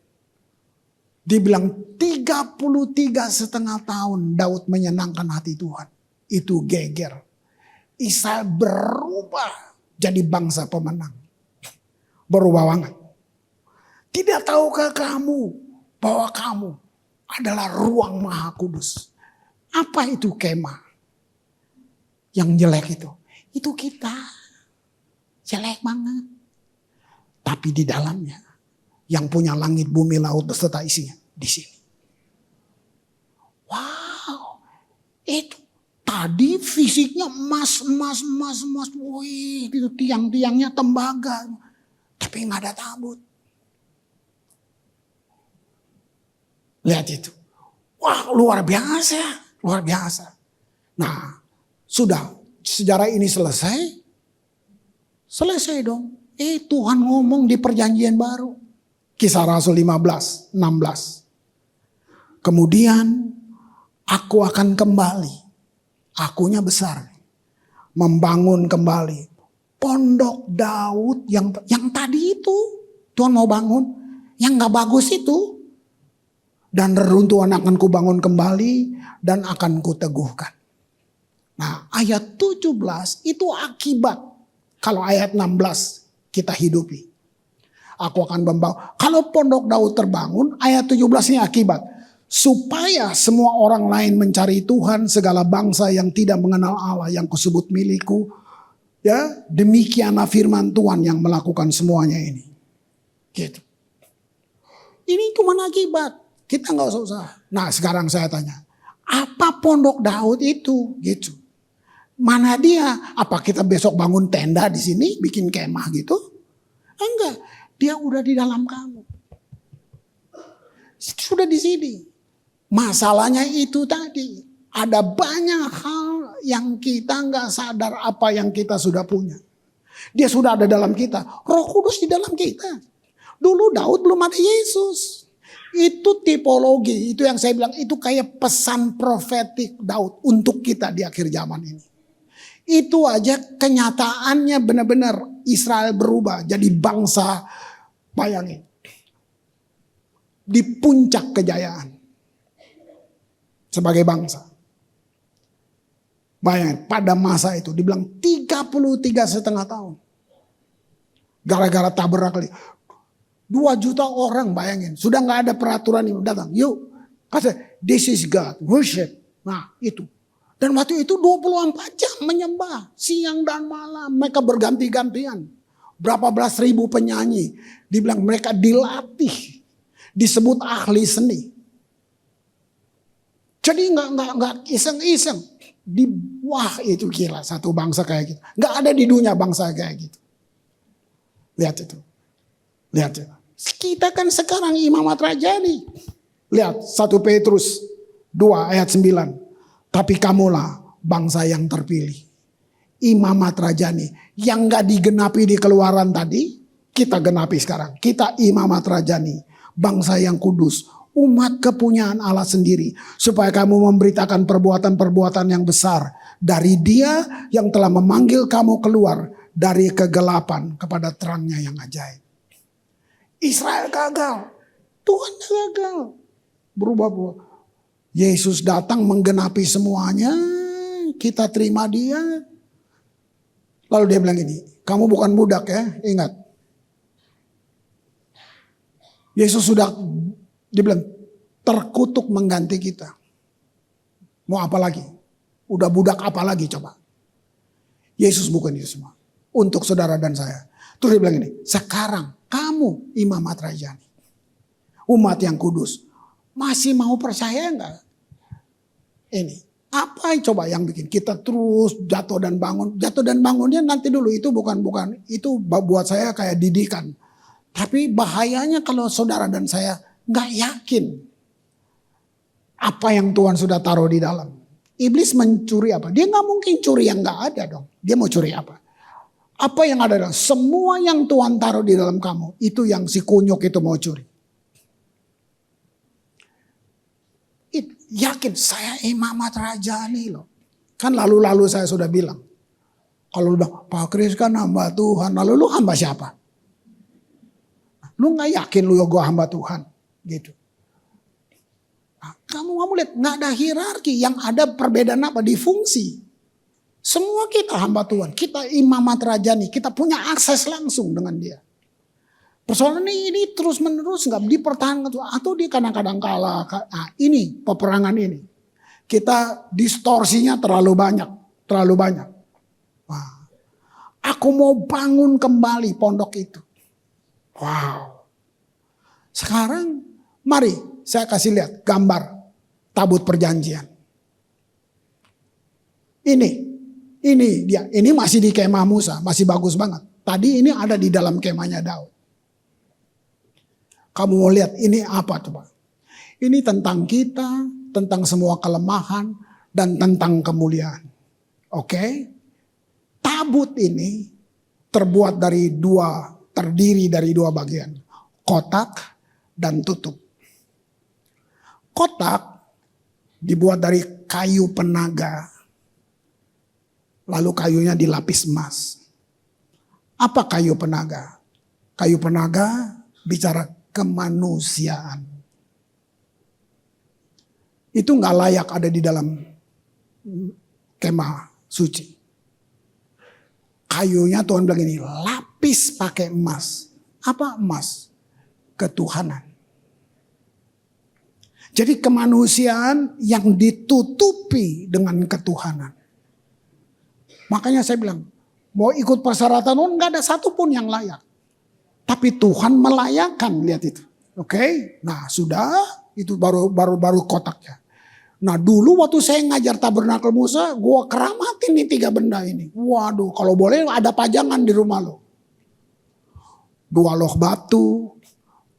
Dibilang 33,5 tahun Daud menyenangkan hati Tuhan. Itu geger. Israel berubah jadi bangsa pemenang. Berubah banget. Tidak tahukah kamu bahwa kamu adalah ruang maha kudus? Apa itu kemah? Yang jelek itu. Itu kita. Jelek banget. Tapi di dalamnya. Yang punya langit, bumi, laut, beserta isinya. Di sini. Wow. Itu. Tadi fisiknya emas. Wih, itu tiang-tiangnya tembaga. Tapi nggak ada tabut. Lihat itu. Wah, luar biasa. Luar biasa. Nah, sudah sejarah ini selesai. Selesai dong. Tuhan ngomong di perjanjian baru. Kisah Rasul 15, 16. Kemudian aku akan kembali. Akunya besar. Membangun kembali. Pondok Daud yang tadi itu. Tuhan mau bangun. Yang gak bagus itu. Dan reruntuhan akan kubangun kembali. Dan akan kuteguhkan. Nah, ayat 17 itu akibat. Kalau ayat 16 kita hidupi. Aku akan membawa. Kalau pondok Daud terbangun, ayat 17 ini akibat. Supaya semua orang lain mencari Tuhan, segala bangsa yang tidak mengenal Allah yang kusebut milikku. Ya, demikianlah firman Tuhan yang melakukan semuanya ini. Gitu. Ini cuma akibat. Kita nggak usah. Nah, sekarang saya tanya. Apa pondok Daud itu? Gitu. Mana dia? Apa kita besok bangun tenda di sini, bikin kemah gitu? Enggak, dia udah di dalam kamu. Sudah di sini. Masalahnya itu tadi. Ada banyak hal yang kita nggak sadar apa yang kita sudah punya. Dia sudah ada dalam kita. Roh Kudus di dalam kita. Dulu Daud belum ada Yesus. Itu tipologi, itu yang saya bilang, itu kayak pesan profetik Daud untuk kita di akhir zaman ini. Itu aja kenyataannya benar-benar Israel berubah jadi bangsa, bayangin. Di puncak kejayaan. Sebagai bangsa. Bayangin pada masa itu dibilang 33,5 tahun. Gara-gara tabrak kali. 2 juta orang bayangin. Sudah gak ada peraturan yang datang. Yuk. Kata this is God. Worship. Nah itu. Dan waktu itu 24 jam menyembah. Siang dan malam. Mereka berganti-gantian. Berapa belas ribu penyanyi. Dibilang mereka dilatih. Disebut ahli seni. Jadi gak iseng-iseng. Wah itu gila. Satu bangsa kayak gitu. Gak ada di dunia bangsa kayak gitu. Lihat itu. Lihat itu. Kita kan sekarang imamat rajani. Lihat 1 Petrus 2 ayat 9. Tapi kamulah bangsa yang terpilih. Imamat rajani. Yang gak digenapi di Keluaran tadi. Kita genapi sekarang. Kita imamat rajani. Bangsa yang kudus. Umat kepunyaan Allah sendiri. Supaya kamu memberitakan perbuatan-perbuatan yang besar. Dari Dia yang telah memanggil kamu keluar. Dari kegelapan kepada terangnya yang ajaib. Israel gagal. Tuhan gagal. Berubah-ubah. Yesus datang menggenapi semuanya. Kita terima dia. Lalu dia bilang ini. Kamu bukan budak ya. Ingat. Yesus sudah. Dia bilang. Terkutuk mengganti kita. Mau apa lagi? Udah budak apa lagi coba. Yesus bukan itu semua. Untuk saudara dan saya. Terus dia bilang ini. Sekarang kamu imamat rajani. Umat yang kudus. Masih mau percaya enggak? Ini. Apa yang coba yang bikin kita terus jatuh dan bangun. Jatuh dan bangunnya nanti dulu. Itu bukan. Itu buat saya kayak didikan. Tapi bahayanya kalau saudara dan saya enggak yakin. Apa yang Tuhan sudah taruh di dalam. Iblis mencuri apa? Dia enggak mungkin curi yang enggak ada dong. Dia mau curi apa? Apa yang ada dalam? Semua yang Tuhan taruh di dalam kamu. Itu yang si kunyuk itu mau curi. Yakin saya imamat rajani loh. Kan lalu-lalu saya sudah bilang. Kalau udah Pak Kris kan hamba Tuhan, lalu lu hamba siapa? Lu nggak yakin lu gue hamba Tuhan, gitu. Nah, kamu lihat nggak ada hierarki, yang ada perbedaan apa di fungsi. Semua kita hamba Tuhan, kita imamat rajani, kita punya akses langsung dengan Dia. Persoalan ini terus menerus nggak dipertahankan atau dia kadang-kadang kalah. Nah, ini peperangan ini, kita distorsinya terlalu banyak. Wah, aku mau bangun kembali pondok itu. Wow. Sekarang mari saya kasih lihat gambar tabut perjanjian. Ini dia. Ini masih di kemah Musa, masih bagus banget. Tadi ini ada di dalam kemahnya Daud. Kamu mau lihat ini apa coba? Ini tentang kita, tentang semua kelemahan dan tentang kemuliaan. Oke? Tabut ini terdiri dari dua bagian. Kotak dan tutup. Kotak dibuat dari kayu penaga. Lalu kayunya dilapis emas. Apa kayu penaga? Kayu penaga bicara kemanusiaan. Itu gak layak ada di dalam kemah suci. Kayunya Tuhan bilang ini lapis pakai emas. Apa emas? Ketuhanan. Jadi kemanusiaan yang ditutupi dengan ketuhanan. Makanya saya bilang, mau ikut persyaratan gak ada satupun yang layak. Tapi Tuhan melayakkan, lihat itu. Oke? Nah sudah, itu baru kotaknya. Nah dulu waktu saya ngajar tabernakel Musa, gue keramatin nih 3 benda ini. Waduh, kalau boleh ada pajangan di rumah lo. 2 loh batu,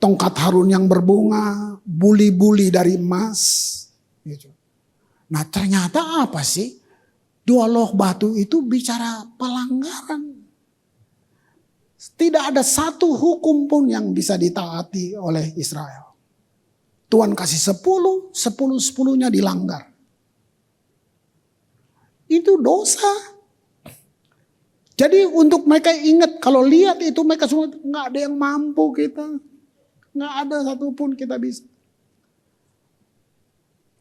tongkat Harun yang berbunga, buli-buli dari emas. Gitu. Nah ternyata apa sih? 2 loh batu itu bicara pelanggaran. Tidak ada satu hukum pun yang bisa ditaati oleh Israel. Tuhan kasih 10-10-nya dilanggar. Itu dosa. Jadi untuk mereka ingat, kalau lihat itu mereka semua nggak ada yang mampu kita. Nggak ada satupun kita bisa.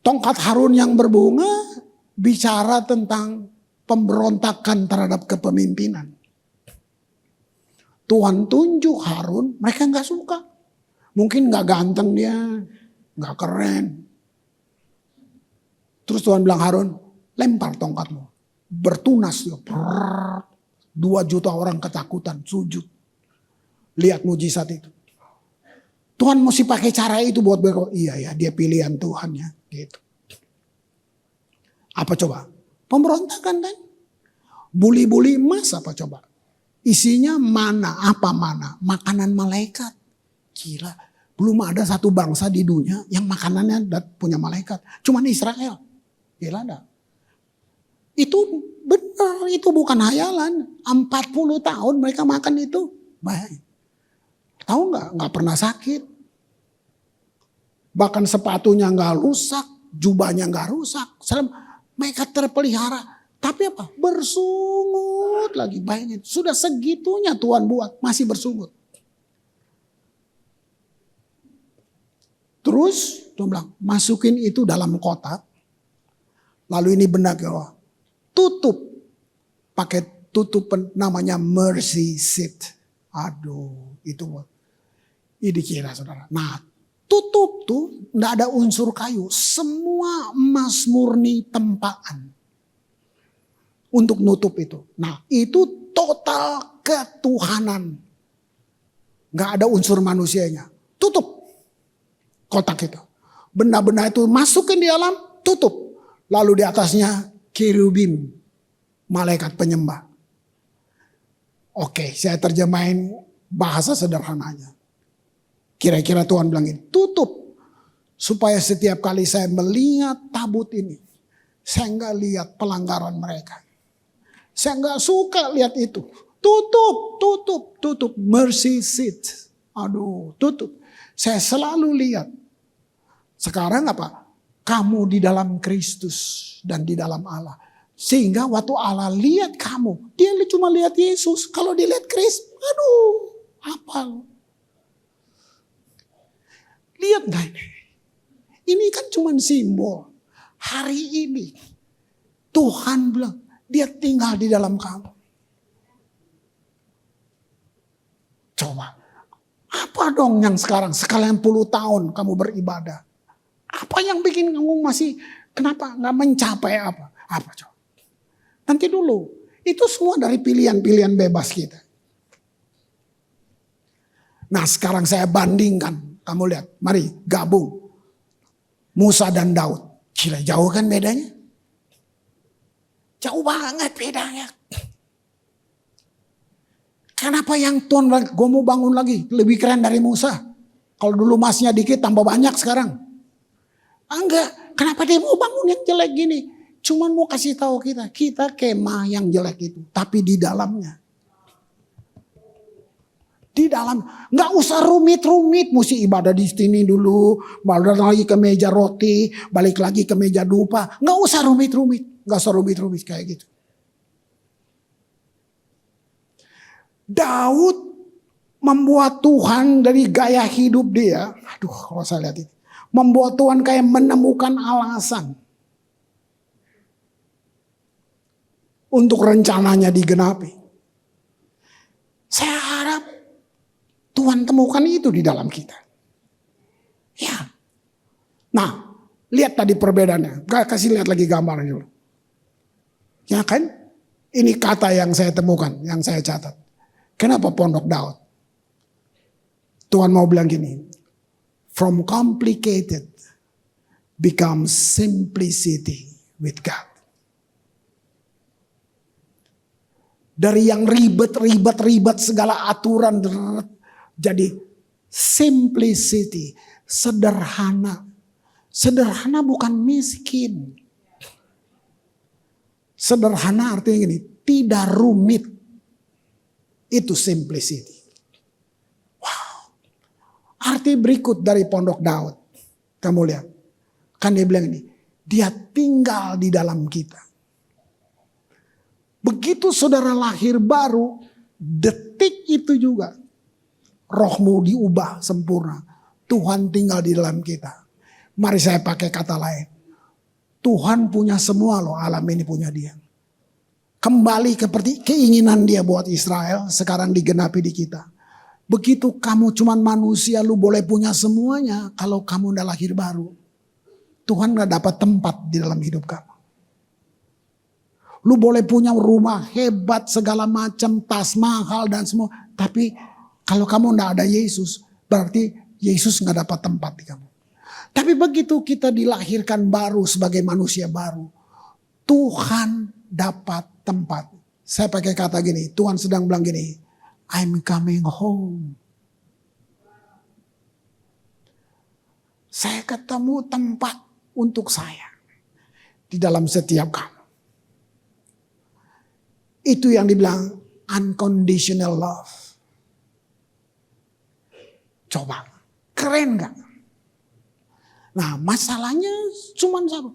Tongkat Harun yang berbunga bicara tentang pemberontakan terhadap kepemimpinan. Tuhan tunjuk Harun, mereka nggak suka. Mungkin nggak ganteng dia, nggak keren. Terus Tuhan bilang Harun, lempar tongkatmu, bertunas dia. 2 juta orang ketakutan, sujud. Lihat mujizat itu. Tuhan mesti pakai cara itu buat berkata, iya ya dia pilihan Tuhan ya. Gitu. Apa coba? Pemberontakan kan? Buli-buli emas apa coba? Isinya mana? Apa mana? Makanan malaikat. Gila. Belum ada satu bangsa di dunia yang makanannya punya malaikat. Cuman Israel. Gila ada. Itu benar. Itu bukan hayalan. 40 tahun mereka makan itu. Baik. Tahu nggak? Nggak pernah sakit. Bahkan sepatunya nggak rusak. Jubahnya nggak rusak. Mereka terpelihara. Tapi apa? Bersungut lagi. Bayangin. Sudah segitunya Tuhan buat. Masih bersungut. Terus Tuhan bilang. Masukin itu dalam kotak. Lalu ini benda keluar. Tutup. Pakai tutup namanya mercy seat. Aduh. Itu ini kira saudara. Nah tutup tuh. Nggak ada unsur kayu. Semua emas murni tempaan. Untuk nutup itu. Nah itu total ketuhanan. Gak ada unsur manusianya. Tutup kotak itu. Benda-benda itu masukin di dalam, tutup. Lalu di atasnya kerubim. Malaikat penyembah. Oke, saya terjemahin bahasa sederhananya. Kira-kira Tuhan bilang ini, tutup. Supaya setiap kali saya melihat tabut ini, saya gak lihat pelanggaran mereka. Saya nggak suka lihat itu. Tutup. Mercy seat. Aduh, tutup. Saya selalu lihat. Sekarang apa? Kamu di dalam Kristus dan di dalam Allah. Sehingga waktu Allah lihat kamu, dia cuma lihat Yesus. Kalau dia lihat Kristus, aduh, apa? Lihat gak ini? Ini kan cuma simbol. Hari ini Tuhan bilang, dia tinggal di dalam kamu. Coba, apa dong yang sekarang, sekalian puluh tahun kamu beribadah. Apa yang bikin kamu masih, kenapa gak mencapai apa? Apa coba? Nanti dulu, itu semua dari pilihan-pilihan bebas kita. Nah sekarang saya bandingkan, kamu lihat, mari gabung. Musa dan Daud, gila jauh kan bedanya? Jauh banget bedanya. Kenapa yang Tuhan bilang, gue mau bangun lagi, lebih keren dari Musa? Kalau dulu emasnya dikit, tambah banyak sekarang. Enggak, kenapa dia mau bangun yang jelek gini? Cuman mau kasih tahu kita kemah yang jelek itu, tapi di dalamnya. Di dalam, nggak usah rumit-rumit, mesti ibadah di sini dulu, balik lagi ke meja roti, balik lagi ke meja dupa, nggak usah rumit-rumit, kayak gitu. Daud membuat Tuhan dari gaya hidup dia, aduh kalau saya lihat itu, membuat Tuhan kayak menemukan alasan untuk rencananya digenapi. Saya harap Tuhan temukan itu di dalam kita. Ya. Nah, lihat tadi perbedaannya. Kasih lihat lagi gambarnya dulu. Ya kan? Ini kata yang saya temukan, yang saya catat. Kenapa pondok Daud? Tuhan mau bilang gini. From complicated becomes simplicity with God. Dari yang ribet segala aturan jadi simplicity, sederhana. Sederhana bukan miskin. Sederhana artinya gini, tidak rumit. Itu simplicity. Wow. Arti berikut dari pondok Daud. Kamu lihat. Kan dia bilang ini, dia tinggal di dalam kita. Begitu saudara lahir baru, detik itu juga rohmu diubah sempurna. Tuhan tinggal di dalam kita. Mari saya pakai kata lain. Tuhan punya semua loh, alam ini punya dia. Kembali seperti keinginan dia buat Israel, sekarang digenapi di kita. Begitu kamu cuman manusia, lu boleh punya semuanya kalau kamu udah lahir baru. Tuhan gak dapat tempat di dalam hidup kamu. Lu boleh punya rumah hebat segala macam, tas mahal dan semua. Tapi kalau kamu gak ada Yesus, berarti Yesus gak dapat tempat di kamu. Tapi begitu kita dilahirkan baru sebagai manusia baru, Tuhan dapat tempat. Saya pakai kata gini, Tuhan sedang bilang gini, I'm coming home. Saya ketemu tempat untuk saya di dalam setiap kamu. Itu yang dibilang unconditional love. Coba, keren gak? Nah masalahnya cuma satu.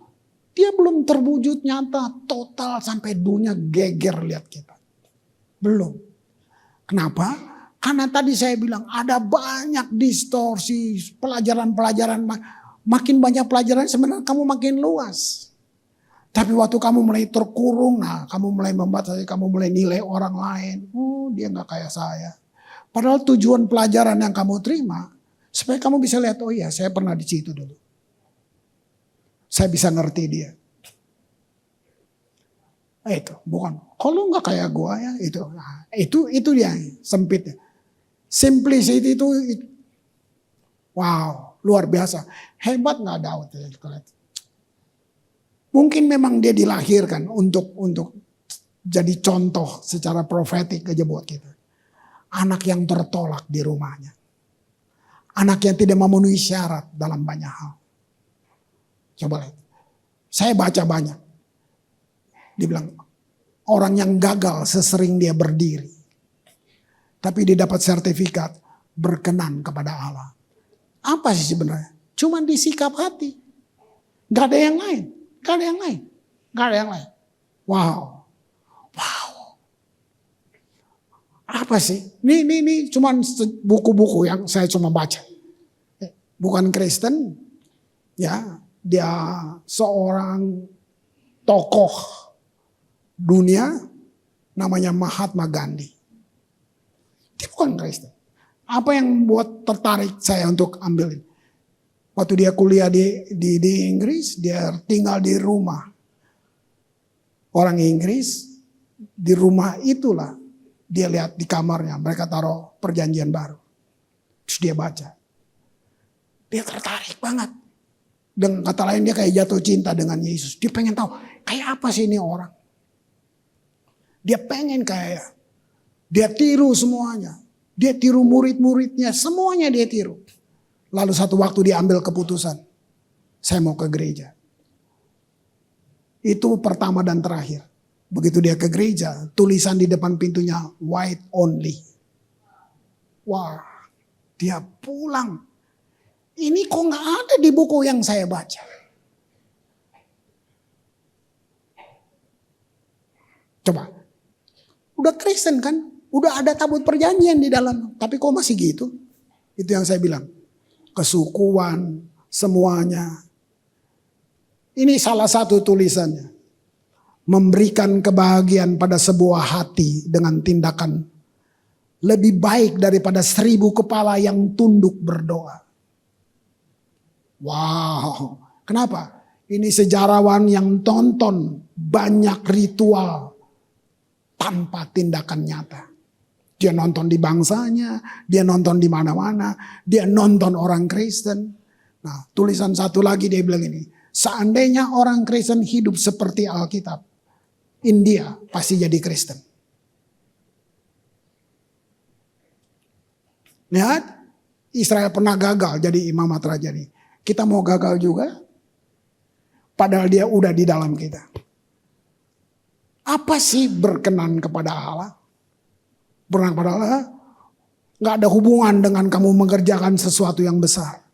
Dia belum terwujud nyata total sampai dunia geger lihat kita. Belum. Kenapa? Karena tadi saya bilang ada banyak distorsi pelajaran-pelajaran. Makin banyak pelajaran sebenarnya kamu makin luas. Tapi waktu kamu mulai terkurung, nah kamu mulai membatasi, kamu mulai nilai orang lain. Oh dia gak kayak saya. Padahal tujuan pelajaran yang kamu terima, supaya kamu bisa lihat, oh iya saya pernah di situ dulu. Saya bisa ngerti dia. Itu bukan, kalau gak kayak gua ya itu. Nah, itu dia sempitnya. Simplicity itu, wow luar biasa. Hebat gak Daud? Mungkin memang dia dilahirkan untuk jadi contoh secara profetik aja buat kita. Anak yang tertolak di rumahnya. Anak yang tidak memenuhi syarat dalam banyak hal. Coba lihat. Saya baca banyak. Dibilang orang yang gagal sesering dia berdiri. Tapi dia dapat sertifikat berkenan kepada Allah. Apa sih sebenarnya? Cuman di sikap hati. Gak ada yang lain. Gak ada yang lain. Wow. Wow. Apa sih? Ini cuman buku-buku yang saya cuma baca. Bukan Kristen. Ya, dia seorang tokoh dunia namanya Mahatma Gandhi. Dia bukan Kristen. Apa yang buat tertarik saya untuk ambil ini? Waktu dia kuliah di Inggris, dia tinggal di rumah orang Inggris. Di rumah itulah dia lihat di kamarnya mereka taruh perjanjian baru. Terus dia baca. Dia tertarik banget. Dengan kata lain dia kayak jatuh cinta dengan Yesus. Dia pengen tahu kayak apa sih ini orang. Dia pengen kayak, dia tiru semuanya. Dia tiru murid-muridnya, semuanya dia tiru. Lalu satu waktu dia ambil keputusan, saya mau ke gereja. Itu pertama dan terakhir. Begitu dia ke gereja, tulisan di depan pintunya, white only. Wah, dia pulang. Ini kok gak ada di buku yang saya baca. Coba, udah Kristen kan? Udah ada tabut perjanjian di dalam. Tapi kok masih gitu? Itu yang saya bilang. Kesukuan, semuanya. Ini salah satu tulisannya. Memberikan kebahagiaan pada sebuah hati dengan tindakan lebih baik daripada 1000 kepala yang tunduk berdoa. Wow. Kenapa? Ini sejarawan yang tonton banyak ritual tanpa tindakan nyata. Dia nonton di bangsanya, dia nonton di mana-mana, dia nonton orang Kristen. Nah, tulisan satu lagi dia bilang ini, seandainya orang Kristen hidup seperti Alkitab, India pasti jadi Kristen. Lihat, Israel pernah gagal jadi imamat raja nih. Kita mau gagal juga, padahal dia udah di dalam kita. Apa sih berkenan kepada Allah? Berkenan kepada Allah gak ada hubungan dengan kamu mengerjakan sesuatu yang besar.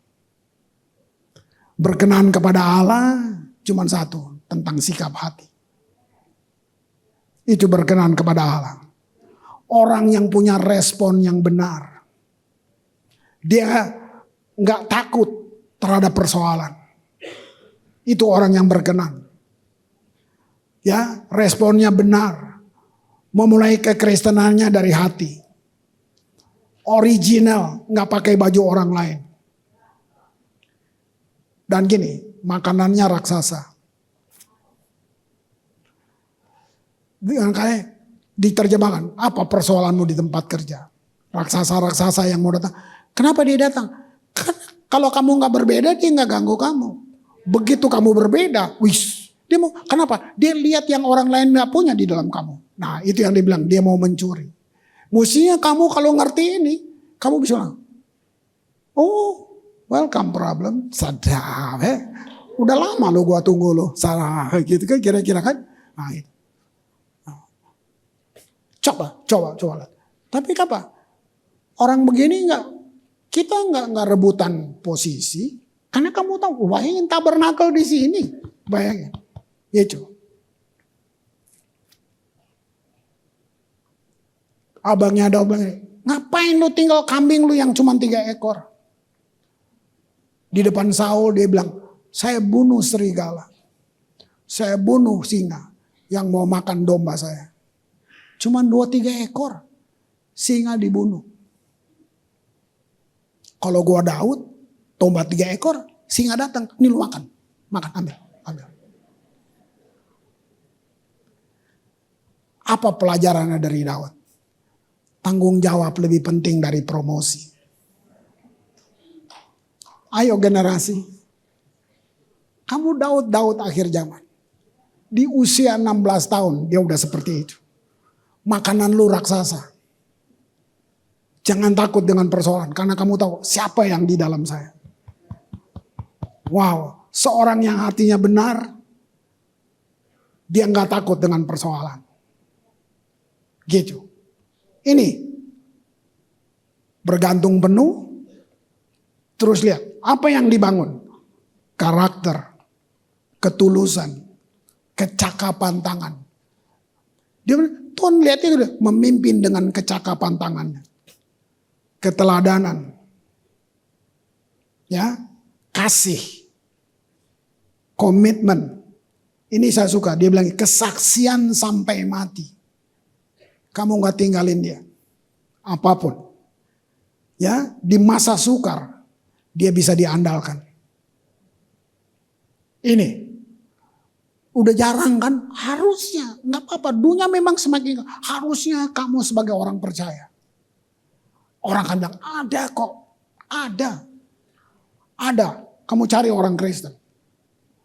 Berkenan kepada Allah cuma satu, tentang sikap hati. Itu berkenan kepada Allah. Orang yang punya respon yang benar. Dia gak takut terhadap persoalan. Itu orang yang berkenan. Ya, responnya benar. Memulai kekristenannya dari hati. Original, gak pakai baju orang lain. Dan gini, makanannya raksasa. Kayak diterjemahkan, apa persoalanmu di tempat kerja? Raksasa-raksasa yang mau datang. Kenapa dia datang? Kalau kamu gak berbeda, dia gak ganggu kamu. Begitu kamu berbeda, dia mau, kenapa? Dia lihat yang orang lain gak punya di dalam kamu. Nah, itu yang dia bilang, dia mau mencuri. Mestinya kamu kalau ngerti ini, kamu bisa bilang, oh, welcome problem, sadar. Udah lama lo gua tunggu lo, salah gitu kan kira-kira kan. Nah, itu. Coba. Tapi apa? Orang begini kita nggak rebutan posisi, karena kamu tahu, bayangin tabernakel di sini, bayangin, gitu. Abangnya ada bilang, ngapain lu tinggal kambing lu yang cuma 3 ekor? Di depan Saul dia bilang, saya bunuh serigala. Saya bunuh singa yang mau makan domba saya. Cuma 2-3 ekor. Singa dibunuh. Kalau gua Daud, domba 3 ekor, singa datang, ini lu makan. Makan, ambil. Apa pelajarannya dari Daud? Tanggung jawab lebih penting dari promosi. Ayo generasi. Kamu Daud akhir zaman. Di usia 16 tahun dia udah seperti itu. Makanan lu raksasa. Jangan takut dengan persoalan. Karena kamu tahu siapa yang di dalam saya. Wow. Seorang yang hatinya benar. Dia gak takut dengan persoalan. Gitu. Ini bergantung penuh. Terus lihat apa yang dibangun. Karakter. Ketulusan. Kecakapan tangan. Dia bilang, Tuhan lihatnya gitu, memimpin dengan kecakapan tangannya. Keteladanan. Ya, kasih. Komitmen. Ini saya suka, dia bilang kesaksian sampai mati. Kamu gak tinggalin dia. Apapun. Ya, di masa sukar dia bisa diandalkan. Ini udah jarang kan? Harusnya nggak apa-apa. Dunia memang semakin harusnya kamu sebagai orang percaya. Orang kan bilang ada kok, ada. Kamu cari orang Kristen,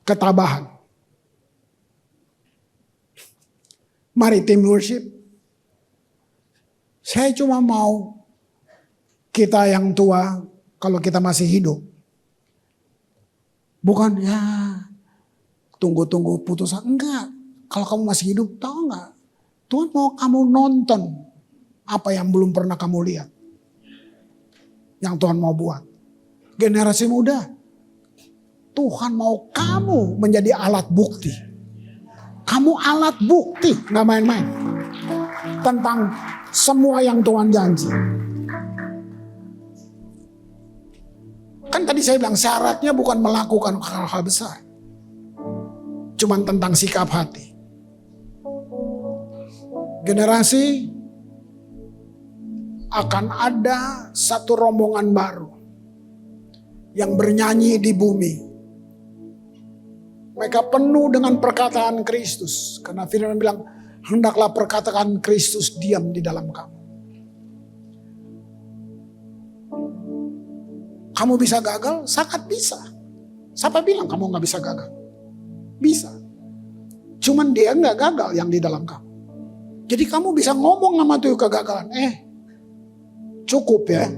ketabahan. Mari tim worship. Saya cuma mau kita yang tua, kalau kita masih hidup, bukan ya tunggu-tunggu putusan. Enggak, kalau kamu masih hidup, tahu enggak? Tuhan mau kamu nonton apa yang belum pernah kamu lihat. Yang Tuhan mau buat. Generasi muda, Tuhan mau kamu menjadi alat bukti. Kamu alat bukti, nggak main-main. Tentang semua yang Tuhan janji. Kan tadi saya bilang syaratnya bukan melakukan hal-hal besar. Cuman tentang sikap hati. Generasi akan ada satu rombongan baru yang bernyanyi di bumi. Mereka penuh dengan perkataan Kristus. Karena firman bilang, hendaklah perkataan Kristus diam di dalam kamu. Kamu bisa gagal? Sangat bisa. Siapa bilang kamu gak bisa gagal? Bisa. Cuman dia gak gagal yang di dalam kamu. Jadi kamu bisa ngomong sama tuh kegagalan. Cukup ya.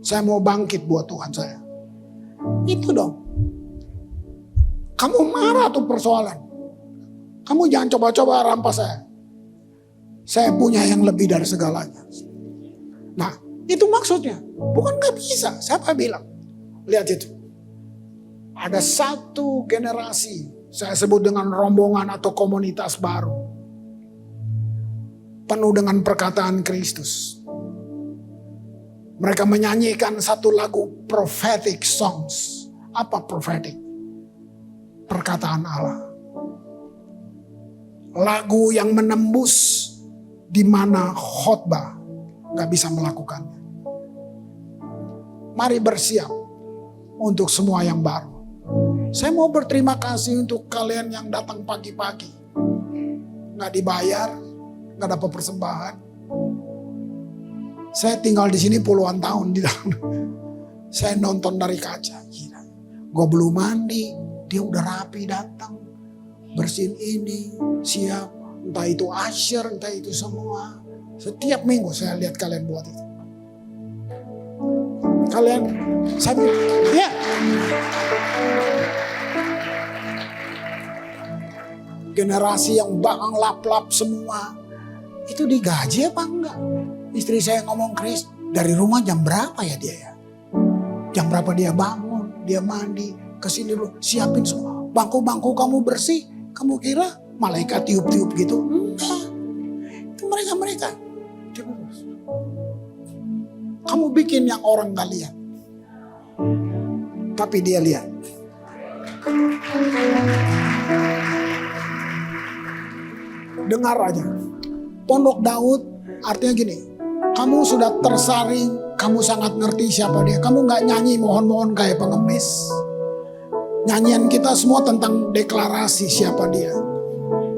Saya mau bangkit buat Tuhan saya. Itu dong. Kamu marah tuh persoalan. Kamu jangan coba-coba rampas saya. Saya punya yang lebih dari segalanya. Nah, itu maksudnya. Bukan gak bisa. Siapa bilang? Lihat itu. Ada satu generasi. Saya sebut dengan rombongan atau komunitas baru. Penuh dengan perkataan Kristus. Mereka menyanyikan satu lagu prophetic songs. Apa prophetic? Perkataan Allah. Lagu yang menembus di mana khotbah gak bisa melakukannya. Mari bersiap untuk semua yang baru. Saya mau berterima kasih untuk kalian yang datang pagi-pagi. Gak dibayar, gak dapat persembahan. Saya tinggal di sini puluhan tahun di dalam. Saya nonton dari kaca. Gila. Gue belum mandi, dia udah rapi datang. Bersihin ini, siap. Entah itu usher, entah itu semua. Setiap minggu saya lihat kalian buat itu. Kalian, saya bilang, ya. Generasi yang bakal lap-lap semua. Itu digaji apa enggak? Istri saya ngomong, Chris, dari rumah jam berapa ya dia ya? Jam berapa dia bangun, dia mandi, kesini dulu, siapin semua. Bangku-bangku kamu bersih, kamu kira malaikat tiup-tiup gitu? Enggak. Itu mereka-mereka. Kamu bikin yang orang gak lihat. Tapi dia lihat. Dengar aja. Pondok Daud artinya gini. Kamu sudah tersaring, kamu sangat ngerti siapa dia. Kamu gak nyanyi mohon-mohon kayak pengemis. Nyanyian kita semua tentang deklarasi siapa dia.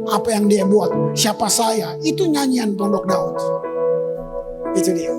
Apa yang dia buat, siapa saya. Itu nyanyian Pondok Daud. Itu dia.